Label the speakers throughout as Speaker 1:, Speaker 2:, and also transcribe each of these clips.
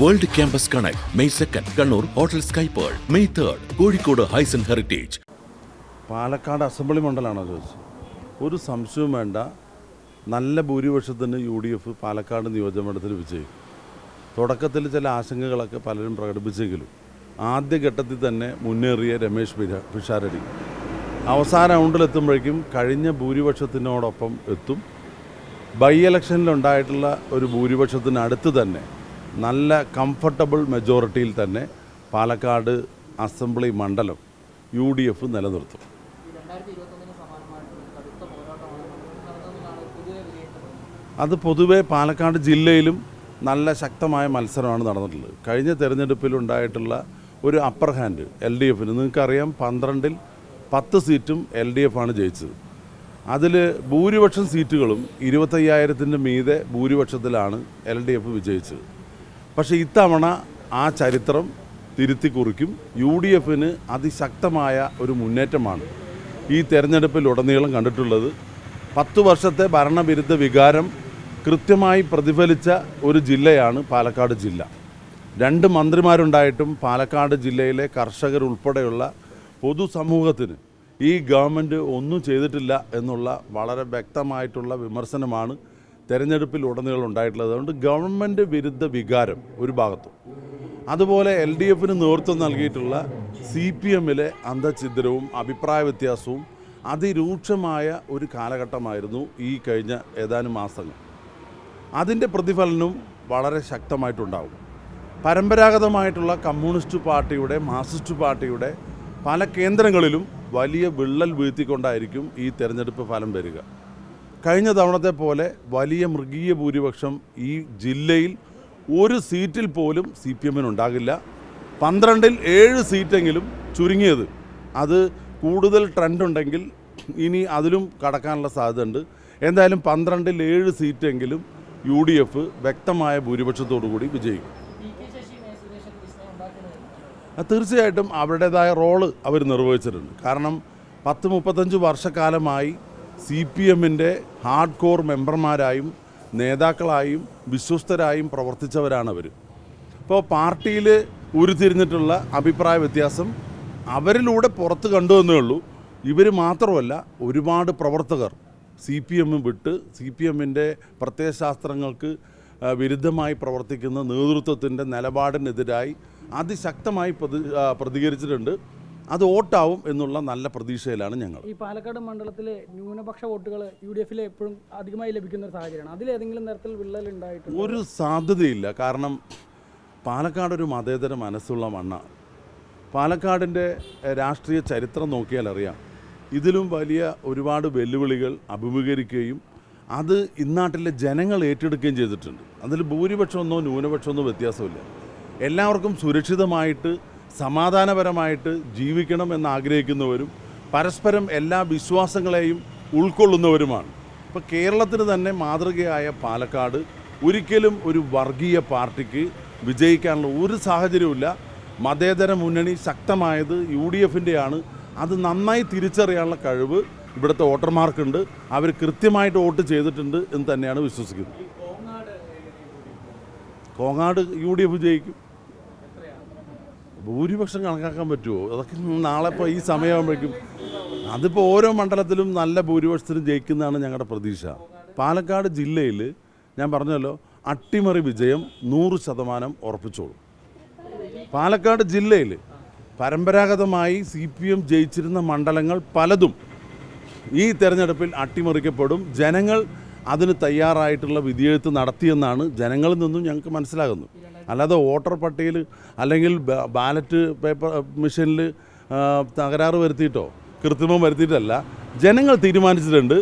Speaker 1: World Campus Connect, May 2nd, Kannur, Hotel Sky Pearl, May 3rd, Kozhikode Hyson Heritage.
Speaker 2: Palakkad assembly മണ്ഡലമാണോ ചോദിച്ചത്? ഒരു സംശയവും വേണ്ട, നല്ല ഭൂരിപക്ഷത്തിന് UDF പാലക്കാട് നിയോജകമണ്ഡലത്തിൽ വിജയിക്കും. തുടക്കത്തിൽ ചില ആശങ്കകളൊക്കെ പലരും പ്രകടിപ്പിച്ചെങ്കിലും ആദ്യഘട്ടത്തിൽ തന്നെ മുന്നേറിയ രമേശ് പിഷാരടി അവസാന റൗണ്ടിലെത്തുമ്പോഴേക്കും കഴിഞ്ഞ ഭൂരിപക്ഷത്തിനോടൊപ്പം എത്തും. ബൈ ഇലക്ഷനിലുണ്ടായിട്ടുള്ള ഒരു ഭൂരിപക്ഷത്തിനടുത്ത് തന്നെ നല്ല കംഫർട്ടബിൾ മെജോറിറ്റിയിൽ തന്നെ പാലക്കാട് അസംബ്ലി മണ്ഡലം UDF നിലനിർത്തും. അത് പൊതുവെ പാലക്കാട് ജില്ലയിലും നല്ല ശക്തമായ മത്സരമാണ് നടന്നിട്ടുള്ളത്. കഴിഞ്ഞ തെരഞ്ഞെടുപ്പിലുണ്ടായിട്ടുള്ള ഒരു അപ്പർ ഹാൻഡ് LDFന് നിങ്ങൾക്കറിയാം, 12-ൽ 10 സീറ്റും LDF ആണ് ജയിച്ചത്. അതിൽ ഭൂരിപക്ഷം സീറ്റുകളും 25,000-ൻ്റെ മീതെ ഭൂരിപക്ഷത്തിലാണ് LDF വിജയിച്ചത്. പക്ഷേ ഇത്തവണ ആ ചരിത്രം തിരുത്തി കുറിക്കും. UDFന് അതിശക്തമായ ഒരു മുന്നേറ്റമാണ് ഈ തെരഞ്ഞെടുപ്പിലുടനീളം കണ്ടിട്ടുള്ളത്. 10 വർഷത്തെ ഭരണവിരുദ്ധ വികാരം കൃത്യമായി പ്രതിഫലിച്ച ഒരു ജില്ലയാണ് പാലക്കാട് ജില്ല. 2 മന്ത്രിമാരുണ്ടായിട്ടും പാലക്കാട് ജില്ലയിലെ കർഷകരുൾപ്പെടെയുള്ള പൊതുസമൂഹത്തിന് ഈ ഗവൺമെൻറ് ഒന്നും ചെയ്തിട്ടില്ല എന്നുള്ള വളരെ വ്യക്തമായിട്ടുള്ള വിമർശനമാണ് തെരഞ്ഞെടുപ്പിലുടനീളം ഉണ്ടായിട്ടുള്ളത്. അതുകൊണ്ട് ഗവൺമെൻറ് വിരുദ്ധ വികാരം ഒരു ഭാഗത്തും, അതുപോലെ LDFന് നേതൃത്വം നൽകിയിട്ടുള്ള CPMലെ അന്തഛിദ്രവും അഭിപ്രായ വ്യത്യാസവും അതിരൂക്ഷമായ ഒരു കാലഘട്ടമായിരുന്നു ഈ കഴിഞ്ഞ ഏതാനും മാസങ്ങൾ. അതിൻ്റെ പ്രതിഫലനവും വളരെ ശക്തമായിട്ടുണ്ടാകും. പരമ്പരാഗതമായിട്ടുള്ള കമ്മ്യൂണിസ്റ്റ് പാർട്ടിയുടെ, മാർക്സിസ്റ്റ് പാർട്ടിയുടെ പല കേന്ദ്രങ്ങളിലും വലിയ വിള്ളൽ വീഴ്ത്തിക്കൊണ്ടായിരിക്കും ഈ തെരഞ്ഞെടുപ്പ് ഫലം വരിക. കഴിഞ്ഞ തവണത്തെ പോലെ വലിയ മൃഗീയ ഭൂരിപക്ഷം ഈ ജില്ലയിൽ ഒരു സീറ്റിൽ പോലും CPMനുണ്ടാകില്ല. 12-ൽ 7 സീറ്റെങ്കിലും ചുരുങ്ങിയത്. അത് കൂടുതൽ ട്രെൻഡ് ഉണ്ടെങ്കിൽ ഇനി അതിലും കടക്കാനുള്ള സാധ്യതയുണ്ട്. എന്തായാലും 12-ൽ 7 സീറ്റെങ്കിലും UDF വ്യക്തമായ ഭൂരിപക്ഷത്തോടു കൂടി വിജയിക്കും. തീർച്ചയായിട്ടും അവരുടേതായ റോള് അവർ നിർവഹിച്ചിട്ടുണ്ട്. കാരണം 10-35 വർഷക്കാലമായി CPMൻ്റെ ഹാർഡ് കോർ മെമ്പർമാരായും നേതാക്കളായും വിശ്വസ്തരായും പ്രവർത്തിച്ചവരാണ് അവർ. ഇപ്പോൾ പാർട്ടിയിൽ ഉരുത്തിരിഞ്ഞിട്ടുള്ള അഭിപ്രായ വ്യത്യാസം അവരിലൂടെ പുറത്ത് കണ്ടുവന്നേ ഉള്ളൂ. ഇവർ മാത്രമല്ല, ഒരുപാട് പ്രവർത്തകർ CPM വിട്ട് CPMൻ്റെ പ്രത്യയശാസ്ത്രങ്ങൾക്ക് വിരുദ്ധമായി പ്രവർത്തിക്കുന്ന നേതൃത്വത്തിൻ്റെ നിലപാടിനെതിരായി അതിശക്തമായി പ്രതികരിച്ചിട്ടുണ്ട്. അത് വോട്ടാവും എന്നുള്ള നല്ല പ്രതീക്ഷയിലാണ് ഞങ്ങൾ.
Speaker 3: ഈ പാലക്കാട് മണ്ഡലത്തിലെ ന്യൂനപക്ഷ വോട്ടുകൾ UDFലെ എപ്പോഴും അധികമായി ലഭിക്കുന്ന ഒരു സാഹചര്യമാണ്. അതിലേതെങ്കിലും തരത്തിൽ വിള്ളൽ ഉണ്ടായിട്ടുണ്ട്? ഒരു
Speaker 2: സാധ്യതയില്ല. കാരണം പാലക്കാട് ഒരു മതേതര മനസ്സുള്ള മണ്ണാണ്. പാലക്കാടിൻ്റെ രാഷ്ട്രീയ ചരിത്രം നോക്കിയാൽ അറിയാം, ഇതിലും വലിയ ഒരുപാട് വെല്ലുവിളികൾ അഭിമുഖീകരിക്കുകയും അത് ഇന്നാട്ടിലെ ജനങ്ങൾ ഏറ്റെടുക്കുകയും ചെയ്തിട്ടുണ്ട്. അതിൽ ഭൂരിപക്ഷമൊന്നോ ന്യൂനപക്ഷമൊന്നോ വ്യത്യാസമില്ല. എല്ലാവർക്കും സുരക്ഷിതമായിട്ട് സമാധാനപരമായിട്ട് ജീവിക്കണം എന്നാഗ്രഹിക്കുന്നവരും പരസ്പരം എല്ലാ വിശ്വാസങ്ങളെയും ഉൾക്കൊള്ളുന്നവരുമാണ്. ഇപ്പോൾ കേരളത്തിന് തന്നെ മാതൃകയായ പാലക്കാട് ഒരിക്കലും ഒരു വർഗീയ പാർട്ടിക്ക് വിജയിക്കാനുള്ള ഒരു സാഹചര്യവുമില്ല. മതേതര മുന്നണി ശക്തമായത് UDFൻ്റെയാണ്. അത് നന്നായി തിരിച്ചറിയാനുള്ള കഴിവ് ഇവിടുത്തെ വോട്ടർമാർക്കുണ്ട്. അവർ കൃത്യമായിട്ട് വോട്ട് ചെയ്തിട്ടുണ്ട് എന്ന് തന്നെയാണ് വിശ്വസിക്കുന്നത്. കോങ്ങാട് UDF ജയിക്കും. ഭൂരിപക്ഷം കണക്കാക്കാൻ പറ്റുമോ? അതൊക്കെ നാളെ ഇപ്പോൾ ഈ സമയമാകുമ്പോഴേക്കും, അതിപ്പോൾ ഓരോ മണ്ഡലത്തിലും നല്ല ഭൂരിപക്ഷത്തിനും ജയിക്കുന്നതാണ് ഞങ്ങളുടെ പ്രതീക്ഷ. പാലക്കാട് ജില്ലയിൽ ഞാൻ പറഞ്ഞല്ലോ, അട്ടിമറി വിജയം 100% ഉറപ്പിച്ചോളും. പാലക്കാട് ജില്ലയിൽ പരമ്പരാഗതമായി CPM ജയിച്ചിരുന്ന മണ്ഡലങ്ങൾ പലതും ഈ തെരഞ്ഞെടുപ്പിൽ അട്ടിമറിക്കപ്പെടും. ജനങ്ങൾ അതിന് തയ്യാറായിട്ടുള്ള വിധിയെഴുത്ത് നടത്തിയെന്നാണ് ജനങ്ങളിൽ നിന്നും ഞങ്ങൾക്ക് മനസ്സിലാകുന്നത്. അല്ലാതെ വോട്ടർ പട്ടികയിൽ അല്ലെങ്കിൽ ബാലറ്റ് പേപ്പർ മെഷീനിൽ തകരാറ് വരുത്തിയിട്ടോ കൃത്രിമം വരുത്തിയിട്ടല്ല. ജനങ്ങൾ തീരുമാനിച്ചിട്ടുണ്ട്,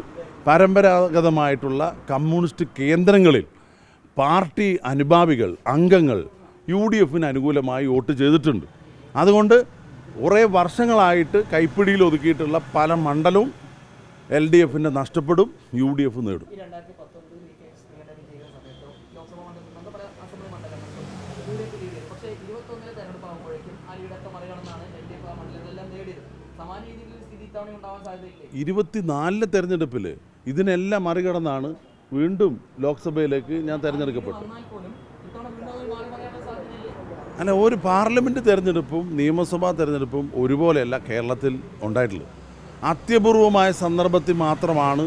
Speaker 2: പരമ്പരാഗതമായിട്ടുള്ള കമ്മ്യൂണിസ്റ്റ് കേന്ദ്രങ്ങളിൽ പാർട്ടി അനുഭാവികൾ, അംഗങ്ങൾ UDFന് അനുകൂലമായി വോട്ട് ചെയ്തിട്ടുണ്ട്. അതുകൊണ്ട് കുറേ വർഷങ്ങളായിട്ട് കൈപ്പിടിയിൽ ഒതുക്കിയിട്ടുള്ള പല മണ്ഡലവും LDFൻ്റെ നഷ്ടപ്പെടും, UDF നേടും.
Speaker 4: പക്ഷേ 21-ലെ തെരഞ്ഞെടുപ്പാകുമ്പോഴേക്കും ആ ലീഡൊക്കെ മറികടന്നാണ് LDF ആ മണ്ഡലങ്ങളെല്ലാം നേടിയത്. സമാന രീതിയിലൊരു സ്ഥിതി ഇത്തവണ ഉണ്ടാവാൻ സാധ്യതയില്ലേ?
Speaker 2: 24-ലെ തെരഞ്ഞെടുപ്പിൽ ഇതിനെല്ലാം മറികടന്നാണ് വീണ്ടും ലോക്സഭയിലേക്ക് ഞാൻ തെരഞ്ഞെടുക്കപ്പെട്ടു. അല്ല, ഒരു പാർലമെൻറ്റ് തിരഞ്ഞെടുപ്പും നിയമസഭാ തിരഞ്ഞെടുപ്പും ഒരുപോലെയല്ല കേരളത്തിൽ ഉണ്ടായിട്ടുള്ളത്. അത്യപൂർവമായ സന്ദർഭത്തിൽ മാത്രമാണ്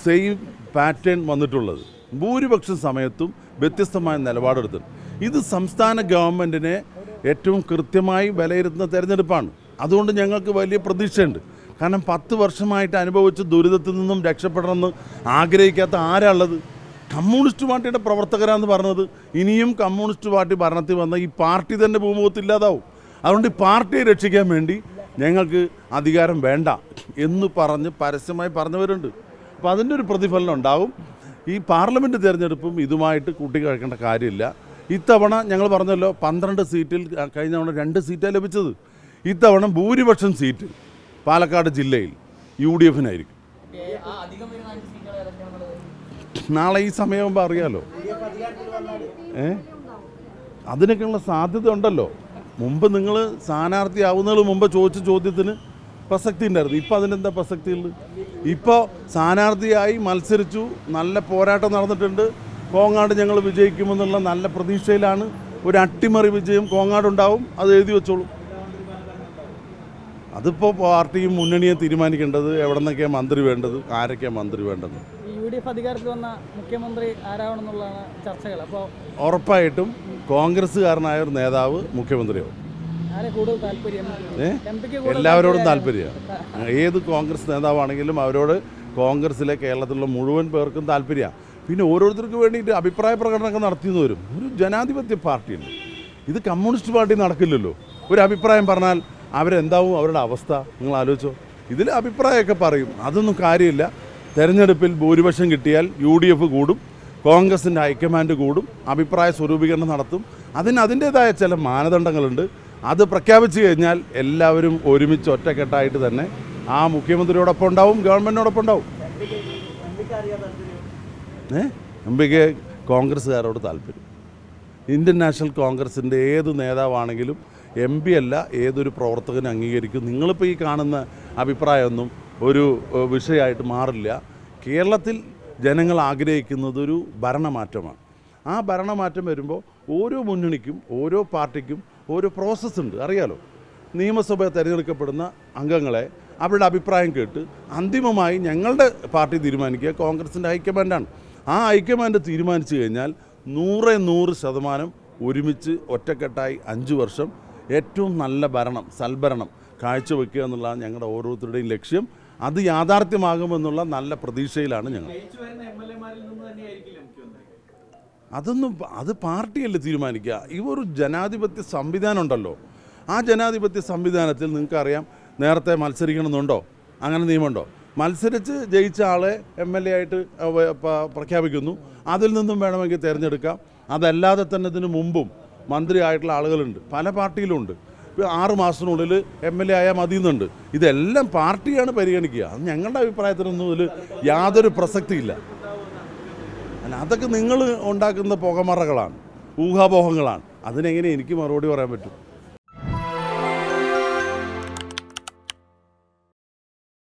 Speaker 2: സെയിം പാറ്റേൺ വന്നിട്ടുള്ളത്. ഭൂരിപക്ഷം സമയത്തും വ്യത്യസ്തമായ നിലപാടെടുത്തത്. ഇത് സംസ്ഥാന ഗവൺമെൻറ്റിനെ ഏറ്റവും കൃത്യമായി വിലയിരുത്തുന്ന തിരഞ്ഞെടുപ്പാണ്. അതുകൊണ്ട് ഞങ്ങൾക്ക് വലിയ പ്രതീക്ഷയുണ്ട്. കാരണം 10 വർഷമായിട്ട് അനുഭവിച്ച ദുരിതത്തിൽ നിന്നും രക്ഷപ്പെടണമെന്ന് ആഗ്രഹിക്കാത്ത ആരാളുള്ളത്? കമ്മ്യൂണിസ്റ്റ് പാർട്ടിയുടെ പ്രവർത്തകരാന്ന് പറഞ്ഞത്. ഇനിയും കമ്മ്യൂണിസ്റ്റ് പാർട്ടി ഭരണത്തിൽ വന്ന ഈ പാർട്ടി തന്നെ ഭൂമുഖത്തില്ലാതാവും. അതുകൊണ്ട് ഈ പാർട്ടിയെ രക്ഷിക്കാൻ വേണ്ടി ഞങ്ങൾക്ക് അധികാരം വേണ്ട എന്ന് പറഞ്ഞ് പരസ്യമായി പറഞ്ഞവരുണ്ട്. അപ്പോൾ അതിൻ്റെ ഒരു പ്രതിഫലനം ഉണ്ടാവും. ഈ പാർലമെൻറ്റ് തിരഞ്ഞെടുപ്പും ഇതുമായിട്ട് കൂട്ടിക്കഴിക്കേണ്ട കാര്യമില്ല. ഇത്തവണ ഞങ്ങൾ പറഞ്ഞല്ലോ 12 സീറ്റിൽ കഴിഞ്ഞ തവണ 2 സീറ്റാണ് ലഭിച്ചത്. ഇത്തവണ ഭൂരിപക്ഷം സീറ്റ് പാലക്കാട് ജില്ലയിൽ UDF-നായിരിക്കും.
Speaker 4: ആ അധികം വരുന്ന 5 സീറ്റുകൾ ഏതൊക്കെയാണെന്നുള്ളത്
Speaker 2: നാളെ ഈ സമയമാകുമ്പോൾ അറിയാലോ. അതിനൊക്കെയുള്ള സാധ്യത ഉണ്ടല്ലോ. മുമ്പ് നിങ്ങൾ സ്ഥാനാർത്ഥിയാവുന്നതിന് മുമ്പ് ചോദിച്ച ചോദ്യത്തിന് പ്രസക്തി ഉണ്ടായിരുന്നു. ഇപ്പോൾ അതിനെന്താ പ്രസക്തിയുള്ളത്? ഇപ്പോൾ സ്ഥാനാർത്ഥിയായി മത്സരിച്ചു, നല്ല പോരാട്ടം നടന്നിട്ടുണ്ട്. കോങ്ങാട് ഞങ്ങൾ വിജയിക്കുമെന്നുള്ള നല്ല പ്രതീക്ഷയിലാണ്. ഒരു അട്ടിമറി വിജയം കോങ്ങാടുണ്ടാവും, അത് എഴുതി വെച്ചോളൂ. അതിപ്പോൾ പാർട്ടിയും മുന്നണിയെ തീരുമാനിക്കേണ്ടത് എവിടെ നിന്നൊക്കെയാണ് മന്ത്രി വേണ്ടത്, ആരൊക്കെയാണ് മന്ത്രി വേണ്ടത്.
Speaker 3: UDF അധികാരത്തിൽ വന്ന മുഖ്യമന്ത്രി ആരാവണമെന്നുള്ളതാണ് ചർച്ചകൾ. അപ്പോൾ
Speaker 2: ഉറപ്പായിട്ടും കോൺഗ്രസ്സുകാരനായ ഒരു നേതാവ് മുഖ്യമന്ത്രിയാവും.
Speaker 3: ആരെ കൂടുതൽ താല്പര്യം?
Speaker 2: എല്ലാവരോടും താല്പര്യമാണ്. ഏത് കോൺഗ്രസ് നേതാവാണെങ്കിലും അവരോട് കോൺഗ്രസ്സിലെ കേരളത്തിലുള്ള മുഴുവൻ പേർക്കും താല്പര്യമാണ്. പിന്നെ ഓരോരുത്തർക്ക് വേണ്ടിയിട്ട് അഭിപ്രായ പ്രകടനമൊക്കെ നടത്തിയെന്ന് വരും. ഒരു ജനാധിപത്യ പാർട്ടിയുണ്ട്. ഇത് കമ്മ്യൂണിസ്റ്റ് പാർട്ടി നടക്കില്ലല്ലോ. ഒരു അഭിപ്രായം പറഞ്ഞാൽ അവരെന്താവും അവരുടെ അവസ്ഥ നിങ്ങൾ ആലോചിച്ചോ. ഇതിൽ അഭിപ്രായമൊക്കെ പറയും, അതൊന്നും കാര്യമില്ല. തെരഞ്ഞെടുപ്പിൽ ഭൂരിപക്ഷം കിട്ടിയാൽ UDF കൂടും, കോൺഗ്രസിൻ്റെ ഹൈക്കമാൻഡ് കൂടും, അഭിപ്രായ സ്വരൂപീകരണം നടത്തും. അതിൻ്റേതായ ചില മാനദണ്ഡങ്ങളുണ്ട്. അത് പ്രഖ്യാപിച്ചു കഴിഞ്ഞാൽ എല്ലാവരും ഒരുമിച്ച് ഒറ്റക്കെട്ടായിട്ട് തന്നെ ആ മുഖ്യമന്ത്രിയോടൊപ്പം ഉണ്ടാവും, ഗവൺമെൻറ്റിനോടൊപ്പം ഉണ്ടാവും. എംപിക്ക് കോൺഗ്രസ്സുകാരോട് താല്പര്യം. ഇന്ത്യൻ നാഷണൽ കോൺഗ്രസിൻ്റെ ഏത് നേതാവാണെങ്കിലും MP അല്ല ഏതൊരു പ്രവർത്തകനും അംഗീകരിക്കും. നിങ്ങളിപ്പോൾ ഈ കാണുന്ന അഭിപ്രായമൊന്നും ഒരു വിഷയമായിട്ട് മാറില്ല. കേരളത്തിൽ ജനങ്ങൾ ആഗ്രഹിക്കുന്നത് ഒരു ഭരണമാറ്റമാണ്. ആ ഭരണമാറ്റം വരുമ്പോൾ ഓരോ മുന്നണിക്കും ഓരോ പാർട്ടിക്കും ഓരോ പ്രോസസ്സുണ്ട്, അറിയാലോ. നിയമസഭ തിരഞ്ഞെടുക്കപ്പെടുന്ന അംഗങ്ങളെ അവരുടെ അഭിപ്രായം കേട്ട് അന്തിമമായി ഞങ്ങളുടെ പാർട്ടി തീരുമാനിക്കുക കോൺഗ്രസിൻ്റെ ഹൈക്കമാൻഡാണ്. ആ ഹൈക്കമാൻഡ് തീരുമാനിച്ചു കഴിഞ്ഞാൽ 100% ഒരുമിച്ച് ഒറ്റക്കെട്ടായി 5 വർഷം ഏറ്റവും നല്ല ഭരണം, സൽഭരണം കാഴ്ചവെക്കുക എന്നുള്ളതാണ് ഞങ്ങളുടെ ഓരോരുത്തരുടെയും ലക്ഷ്യം. അത് യാഥാർത്ഥ്യമാകുമെന്നുള്ള നല്ല പ്രതീക്ഷയിലാണ് ഞങ്ങൾ. അത് പാർട്ടിയല്ലേ തീരുമാനിക്കുക. ഒരു ജനാധിപത്യ സംവിധാനം ഉണ്ടല്ലോ. ആ ജനാധിപത്യ സംവിധാനത്തിൽ നിങ്ങൾക്കറിയാം, നേരത്തെ മത്സരിക്കണമെന്നുണ്ടോ? അങ്ങനെ നിയമമുണ്ടോ? മത്സരിച്ച് ജയിച്ച ആളെ MLA ആയിട്ട് പ്രഖ്യാപിക്കുന്നു. അതിൽ നിന്നും വേണമെങ്കിൽ തിരഞ്ഞെടുക്കാം. അതല്ലാതെ തന്നെ ഇതിനു മുമ്പും മന്ത്രിയായിട്ടുള്ള ആളുകളുണ്ട്, പല പാർട്ടിയിലുണ്ട്. 6 മാസത്തിനുള്ളിൽ MLA ആയാൽ മതിയെന്നുണ്ട്. ഇതെല്ലാം പാർട്ടിയാണ് പരിഗണിക്കുക. അത് ഞങ്ങളുടെ അഭിപ്രായത്തിനൊന്നും ഇതിൽ യാതൊരു പ്രസക്തിയില്ല. അല്ല, അതൊക്കെ നിങ്ങൾ ഉണ്ടാക്കുന്ന പുകമറകളാണ്, ഊഹാപോഹങ്ങളാണ്. അതിനെങ്ങനെ എനിക്ക് മറുപടി പറയാൻ പറ്റും?